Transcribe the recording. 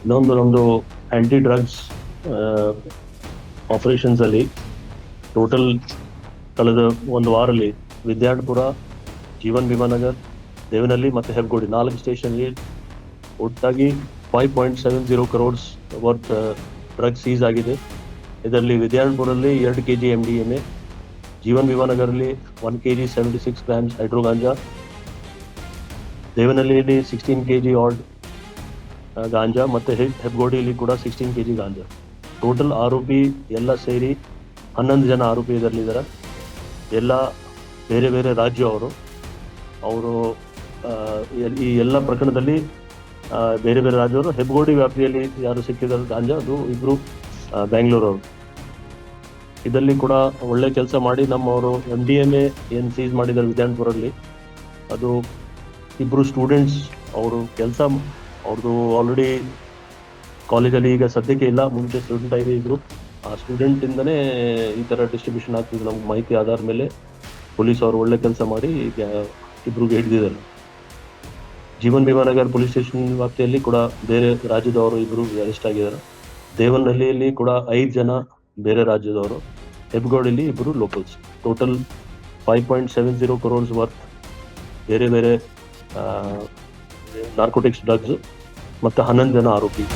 ಇನ್ನೊಂದು ನಮ್ಮದು ಆ್ಯಂಟಿ drugs ಆಪರೇಷನ್ಸಲ್ಲಿ total ಕಳೆದ ಒಂದು ವಾರಲ್ಲಿ ವಿದ್ಯಾರ್ಥಿಪುರ, ಜೀವನ್ ಭೀಮಾನಗರ್, ದೇವನಹಳ್ಳಿ ಮತ್ತು ಹೆಬ್ಗೋಡಿ 4 ಸ್ಟೇಷನ್ಗೆ ಒಟ್ಟಾಗಿ 5.70 crores ವರ್ತ್ ಡ್ರಗ್ಸ್ ಸೀಸ್ ಆಗಿದೆ. ಇದರಲ್ಲಿ ವಿದ್ಯಾರ್ಥಿಪುರಲ್ಲಿ 2 kg MDMA, ಜೀವನ್ ಭೀಮಾನಗರಲ್ಲಿ 1 kg 76 grams ಹೈಡ್ರೋ ಗಾಂಜಾ, ದೇವನಹಳ್ಳಿಯಲ್ಲಿ 16 kg ಆಡ್ ಗಾಂಜಾ ಮತ್ತು ಹೆಬ್ಗೋಡಿಯಲ್ಲಿ ಕೂಡ 16 kg ಗಾಂಜಾ. ಟೋಟಲ್ ಆರೋಪಿ ಎಲ್ಲ ಸೇರಿ 11 ಜನ ಆರೋಪಿ ಇದರಲ್ಲಿದ್ದಾರೆ. ಎಲ್ಲ ಬೇರೆ ಬೇರೆ ರಾಜ್ಯ ಅವರು ಈ ಎಲ್ಲ ಪ್ರಕರಣದಲ್ಲಿ ಬೇರೆ ಬೇರೆ ರಾಜ್ಯವರು. ಹೆಬ್ಗೋಡಿ ವ್ಯಾಪ್ತಿಯಲ್ಲಿ ಯಾರು ಸಿಕ್ಕಿದ್ದಾರೆ ಗಾಂಜಾ ಅದು ಇಬ್ಬರು ಬ್ಯಾಂಗ್ಳೂರವರು. ಇದರಲ್ಲಿ ಕೂಡ ಒಳ್ಳೆ ಕೆಲಸ ಮಾಡಿ ನಮ್ಮವರು MDMA ಏನು ಸೀಸ್ ಮಾಡಿದ್ದಾರೆ ವಿದ್ಯಾರ್ಥಿಪುರಲ್ಲಿ, ಅದು ಇಬ್ಬರು ಸ್ಟೂಡೆಂಟ್ಸ್ ಅವರು ಕೆಲಸ ಅವ್ರದ್ದು ಆಲ್ರೆಡಿ ಕಾಲೇಜಲ್ಲಿ ಈಗ ಸದ್ಯಕ್ಕೆ ಇಲ್ಲ, ಮುಂಚೆ ಸ್ಟೂಡೆಂಟ್ ಆಗಿದೆ ಇದ್ರು. ಆ ಸ್ಟೂಡೆಂಟಿಂದನೇ ಈ ಥರ ಡಿಸ್ಟ್ರಿಬ್ಯೂಷನ್ ಆಗ್ತಿದೆ. ನಮ್ಗೆ ಮಾಹಿತಿ ಆಧಾರ ಮೇಲೆ ಪೊಲೀಸ್ ಅವರು ಒಳ್ಳೆ ಕೆಲಸ ಮಾಡಿ ಈಗ ಇಬ್ರಿಗೆ ಹಿಡಿದಿದ್ದಾರೆ. ಜೀವನ್ ಭೀಮಾನಗರ್ ಪೊಲೀಸ್ ಸ್ಟೇಷನ್ ವ್ಯಾಪ್ತಿಯಲ್ಲಿ ಕೂಡ ಬೇರೆ ರಾಜ್ಯದವರು ಇಬ್ಬರು ಅರೆಸ್ಟ್ ಆಗಿದ್ದಾರೆ. ದೇವನಹಳ್ಳಿಯಲ್ಲಿ ಕೂಡ 5 ಜನ ಬೇರೆ ರಾಜ್ಯದವರು, ಹೆಬ್ಗೋಡಿಯಲ್ಲಿ ಇಬ್ಬರು ಲೋಕಲ್ಸ್. ಟೋಟಲ್ 5.70 crores ವರ್ತ್ ಬೇರೆ ಬೇರೆ ನಾರ್ಕೋಟಿಕ್ಸ್ ಡ್ರಗ್ಸ್ ಮತ್ತು 11 ಜನ ಆರೋಪಿ.